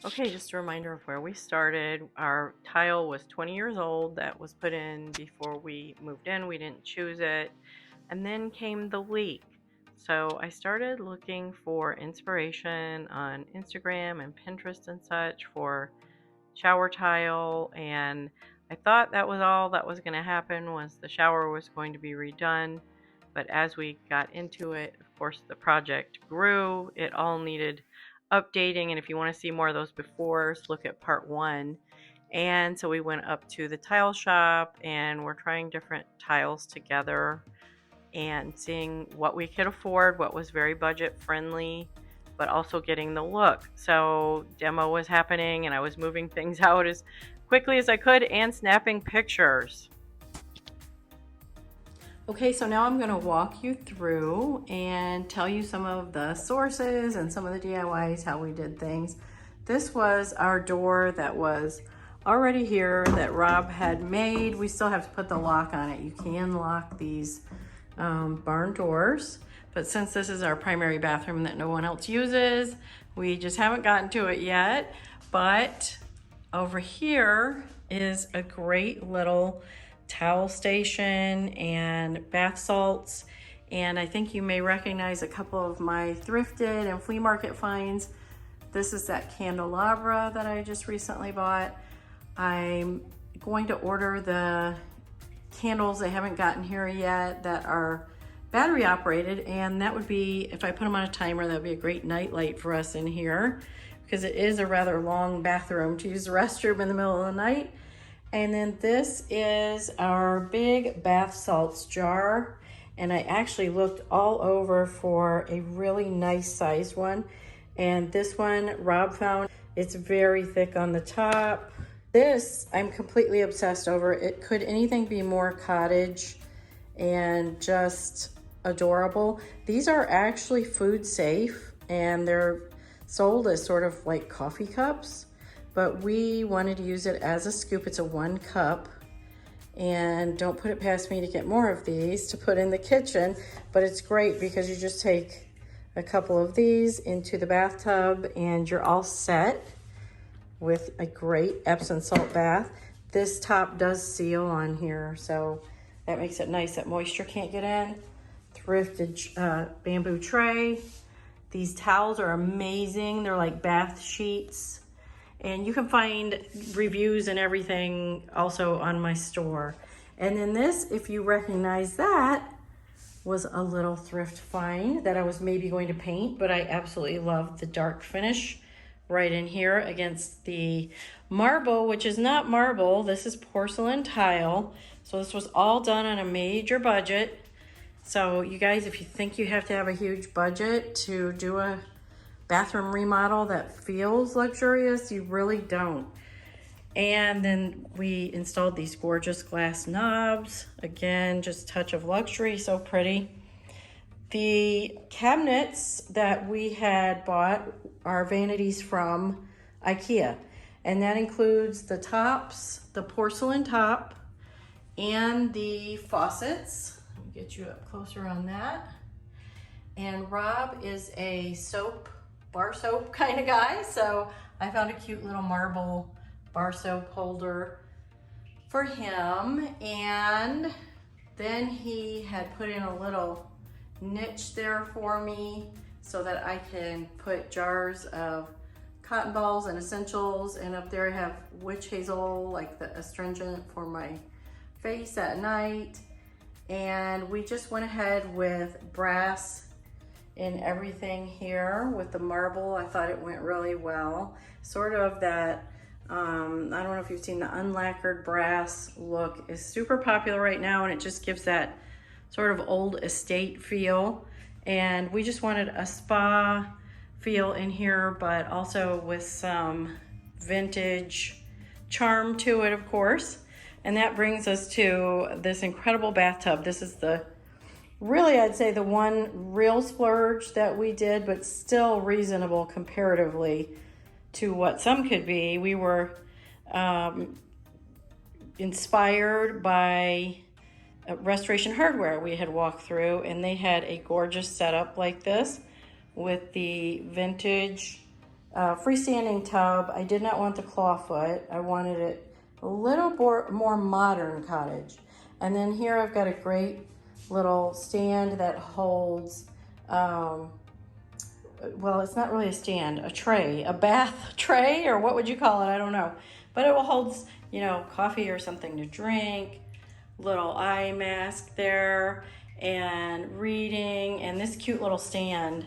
Okay, just a reminder of where we started. Our tile was 20 years old. That was put in before we moved in. We didn't choose it. And then came the leak. So I started looking for inspiration on Instagram and Pinterest and such for shower tile, and I thought that was all that was going to happen, was the shower was going to be redone. But as we got into it, of course, the project grew. It all needed updating, and if you want to see more of those befores, look at part 1. And so we went up to the tile shop and we're trying different tiles together and seeing what we could afford, what was very budget friendly, but also getting the look. So demo was happening and I was moving things out as quickly as I could and snapping pictures. Okay, so now I'm going to walk you through and tell you some of the sources and some of the DIYs, how we did things. This was our door that was already here that Rob had made. We still have to put the lock on it. You can lock these barn doors, but since this is our primary bathroom that no one else uses, we just haven't gotten to it yet. But over here is a great little towel station and bath salts, and I think you may recognize a couple of my thrifted and flea market finds. This is that candelabra that I just recently bought. I'm going to order the candles they haven't gotten here yet that are battery operated, and that would be, if I put them on a timer, that would be a great night light for us in here, because it is a rather long bathroom to use the restroom in the middle of the night. And then this is our big bath salts jar, and I actually looked all over for a really nice sized one, and this one Rob found. It's very thick on the top. This I'm completely obsessed over. It could anything be more cottage and just adorable. These are actually food safe and they're sold as sort of like coffee cups, but we wanted to use it as a scoop. It's a 1 cup, and don't put it past me to get more of these to put in the kitchen, but it's great because you just take a couple of these into the bathtub and you're all set with a great Epsom salt bath. This top does seal on here, so that makes it nice that moisture can't get in. Thrifted bamboo tray. These towels are amazing. They're like bath sheets. And you can find reviews and everything also on my store. And then this, if you recognize that, was a little thrift find that I was maybe going to paint, but I absolutely love the dark finish right in here against the marble, which is not marble. This is porcelain tile. So this was all done on a major budget. So you guys, if you think you have to have a huge budget to do a bathroom remodel that feels luxurious, you really don't. And then we installed these gorgeous glass knobs. Again, just touch of luxury, so pretty. The cabinets that we had bought are vanities from IKEA, and that includes the tops, the porcelain top, and the faucets. Let me get you up closer on that. And Rob is a bar soap kind of guy, so I found a cute little marble bar soap holder for him. And then he had put in a little niche there for me so that I can put jars of cotton balls and essentials, and up there I have witch hazel, like the astringent for my face at night. And we just went ahead with brass in everything here with the marble. I thought it went really well, sort of that I don't know if you've seen the unlacquered brass look is super popular right now, and it just gives that sort of old estate feel. And we just wanted a spa feel in here, but also with some vintage charm to it, of course. And that brings us to this incredible bathtub. This is really, I'd say the one real splurge that we did, but still reasonable comparatively to what some could be. We were inspired by Restoration Hardware we had walked through, and they had a gorgeous setup like this with the vintage freestanding tub. I did not want the clawfoot. I wanted it a little more modern cottage. And then here I've got a great little stand that holds, well, it's not really a stand, a tray, a bath tray, or what would you call it? I don't know. But it will hold, you know, coffee or something to drink, little eye mask there, and reading. And this cute little stand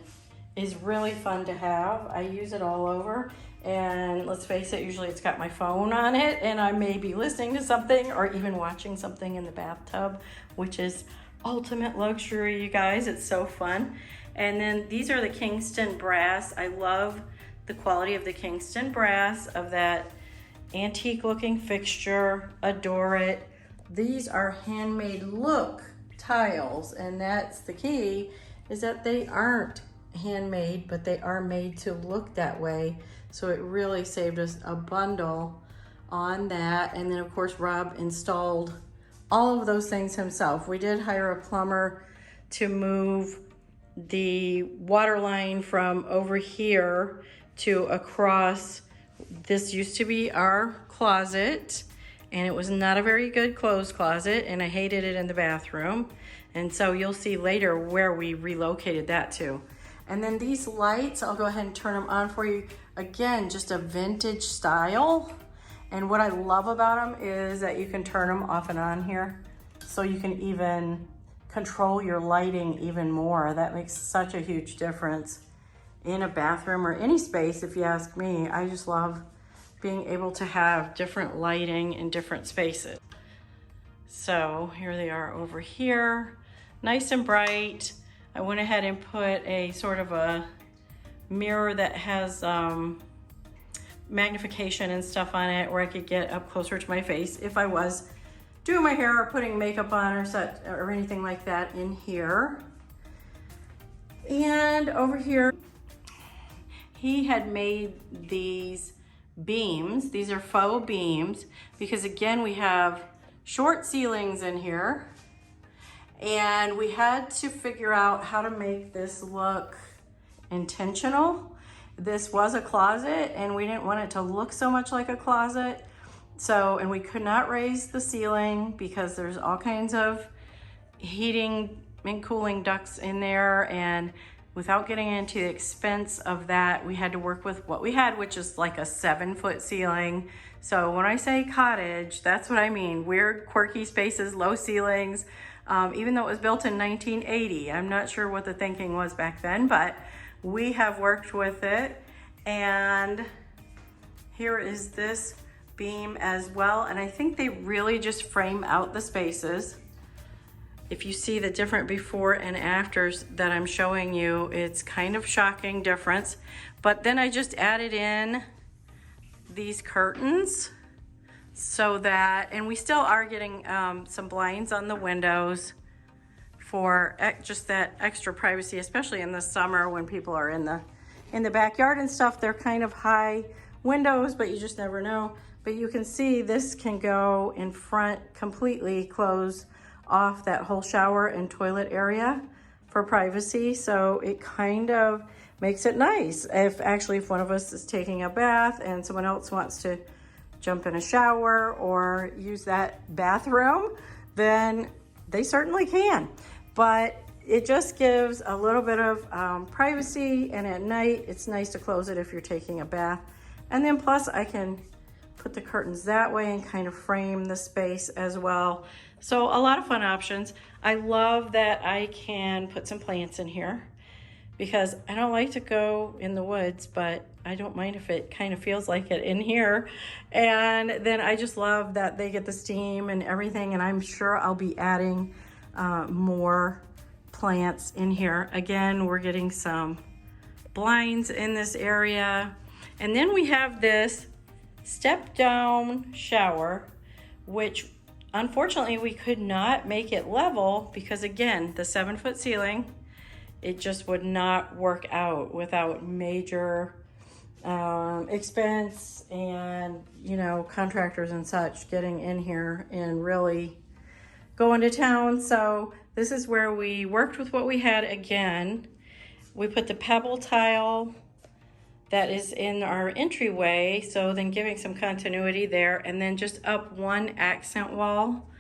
is really fun to have. I use it all over. And let's face it, usually it's got my phone on it, and I may be listening to something or even watching something in the bathtub, which is ultimate luxury, you guys. It's so fun. And then these are the Kingston brass. I love the quality of the Kingston brass, of that antique looking fixture. Adore it. These are handmade look tiles, and that's the key, is that they aren't handmade, but they are made to look that way. So it really saved us a bundle on that. And then of course Rob installed all of those things himself. We did hire a plumber to move the water line from over here to across. This used to be our closet, and it was not a very good clothes closet, and I hated it in the bathroom. And so you'll see later where we relocated that to. And then these lights, I'll go ahead and turn them on for you. Again, just a vintage style. And what I love about them is that you can turn them off and on here. So you can even control your lighting even more. That makes such a huge difference in a bathroom or any space, if you ask me. I just love being able to have different lighting in different spaces. So here they are over here, nice and bright. I went ahead and put a sort of a mirror that has magnification and stuff on it, where I could get up closer to my face if I was doing my hair or putting makeup on or anything like that in here. And over here, he had made these beams. These are faux beams because, again, we have short ceilings in here. And we had to figure out how to make this look intentional. This was a closet, and we didn't want it to look so much like a closet. So, and we could not raise the ceiling because there's all kinds of heating and cooling ducts in there. And without getting into the expense of that, we had to work with what we had, which is like a 7-foot ceiling. So when I say cottage, that's what I mean. Weird, quirky spaces, low ceilings. Even though it was built in 1980, I'm not sure what the thinking was back then, but we have worked with it. And here is this beam as well. And I think they really just frame out the spaces. If you see the different before and afters that I'm showing you, it's kind of shocking difference. But then I just added in these curtains so that, and we still are getting some blinds on the windows for just that extra privacy, especially in the summer when people are in the backyard and stuff. They're kind of high windows, but you just never know. But you can see this can go in front, completely close off that whole shower and toilet area for privacy. So it kind of makes it nice if one of us is taking a bath and someone else wants to jump in a shower or use that bathroom, then they certainly can. But it just gives a little bit of privacy, and at night it's nice to close it if you're taking a bath. And then plus I can put the curtains that way and kind of frame the space as well. So a lot of fun options. I love that I can put some plants in here because I don't like to go in the woods, but I don't mind if it kind of feels like it in here. And then I just love that they get the steam and everything, and I'm sure I'll be adding more plants in here. Again, we're getting some blinds in this area. And then we have this step down shower, which unfortunately we could not make it level because, again, the 7-foot ceiling, it just would not work out without major expense and, you know, contractors and such getting in here and really going to town. So this is where we worked with what we had again. We put the pebble tile that is in our entryway, so then giving some continuity there, and then just up one accent wall.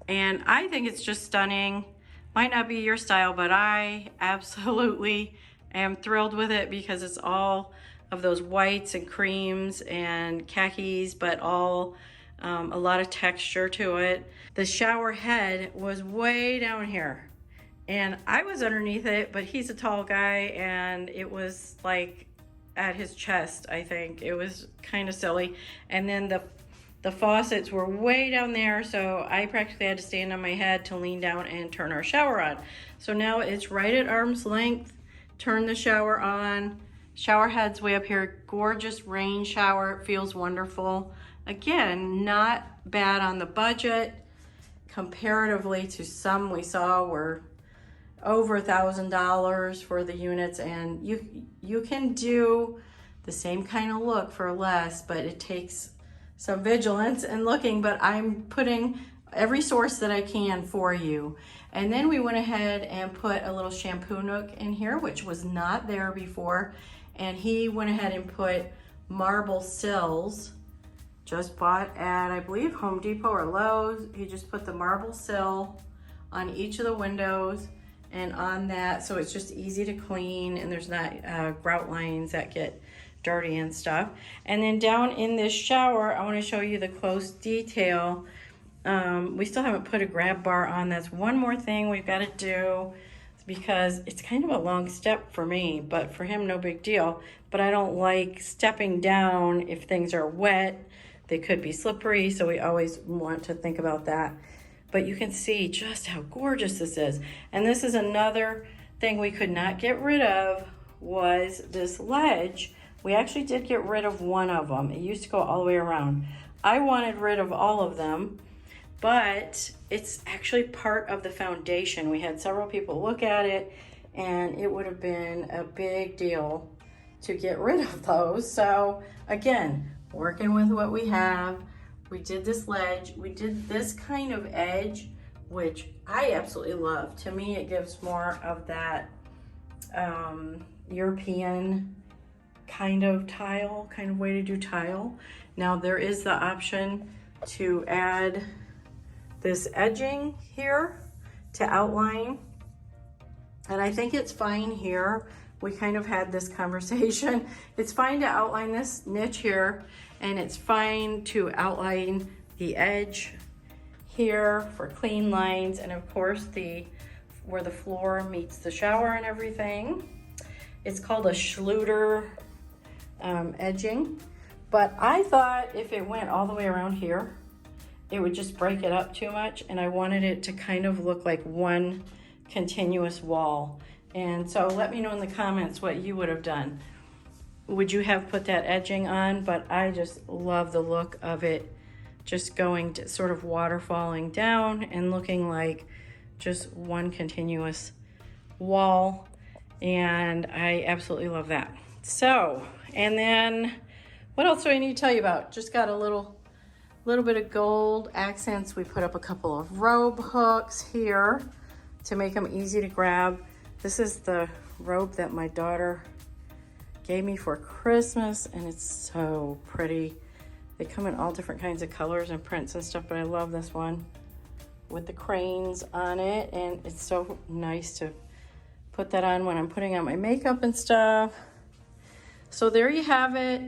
And I think it's just stunning. Might not be your style, but I absolutely am thrilled with it because it's all of those whites and creams and khakis, but all a lot of texture to it. The shower head was way down here and I was underneath it, but he's a tall guy and it was like at his chest, I think. It was kind of silly. And then the faucets were way down there, so I practically had to stand on my head to lean down and turn our shower on. So now it's right at arm's length. Turn the shower on. Shower head's way up here. Gorgeous rain shower. It feels wonderful. Again, not bad on the budget. Comparatively to some we saw were over $1,000 for the units, and you can do the same kind of look for less, but it takes some vigilance and looking, but I'm putting every source that I can for you. And then we went ahead and put a little shampoo nook in here, which was not there before. And he went ahead and put marble sills, just bought at, I believe, Home Depot or Lowe's. He just put the marble sill on each of the windows and on that, so it's just easy to clean and there's not grout lines that get dirty and stuff. And then down in this shower, I want to show you the close detail. We still haven't put a grab bar on. That's one more thing we've got to do because it's kind of a long step for me, but for him, no big deal. But I don't like stepping down if things are wet. They could be slippery, so we always want to think about that. But you can see just how gorgeous this is. And this is another thing we could not get rid of was this ledge. We actually did get rid of one of them. It used to go all the way around. I wanted rid of all of them, but it's actually part of the foundation. We had several people look at it and it would have been a big deal to get rid of those. So again, working with what we have. We did this ledge, we did this kind of edge, which I absolutely love. To me, it gives more of that European kind of tile, kind of way to do tile. Now there is the option to add this edging here to outline. And I think it's fine here. We kind of had this conversation. It's fine to outline this niche here, and it's fine to outline the edge here for clean lines, and of course where the floor meets the shower and everything. It's called a Schluter edging, but I thought if it went all the way around here, it would just break it up too much, and I wanted it to kind of look like one continuous wall. And so let me know in the comments what you would have done. Would you have put that edging on? But I just love the look of it just going to sort of waterfalling down and looking like just one continuous wall. And I absolutely love that. So, and then what else do I need to tell you about? Just got a little bit of gold accents. We put up a couple of robe hooks here to make them easy to grab. This is the robe that my daughter gave me for Christmas, and it's so pretty. They come in all different kinds of colors and prints and stuff, but I love this one with the cranes on it, and it's so nice to put that on when I'm putting on my makeup and stuff. So there you have it.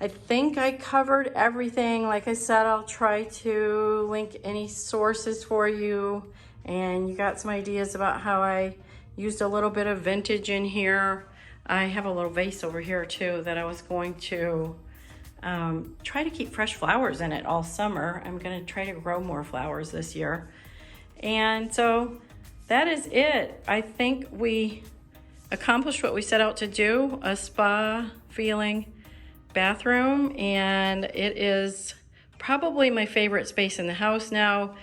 I think I covered everything. Like I said, I'll try to link any sources for you, and you got some ideas about how I used a little bit of vintage in here. I have a little vase over here too that I was going to try to keep fresh flowers in it all summer. I'm gonna try to grow more flowers this year. And so that is it. I think we accomplished what we set out to do, a spa feeling bathroom, and it is probably my favorite space in the house now.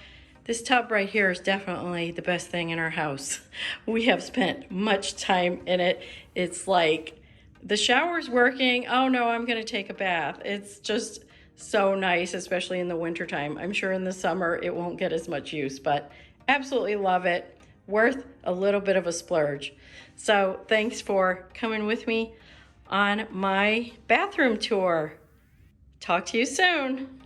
This tub right here is definitely the best thing in our house. We have spent much time in it. It's like the shower's working. Oh no, I'm gonna take a bath. It's just so nice, especially in the wintertime. I'm sure in the summer it won't get as much use, but absolutely love it. Worth a little bit of a splurge. So thanks for coming with me on my bathroom tour. Talk to you soon.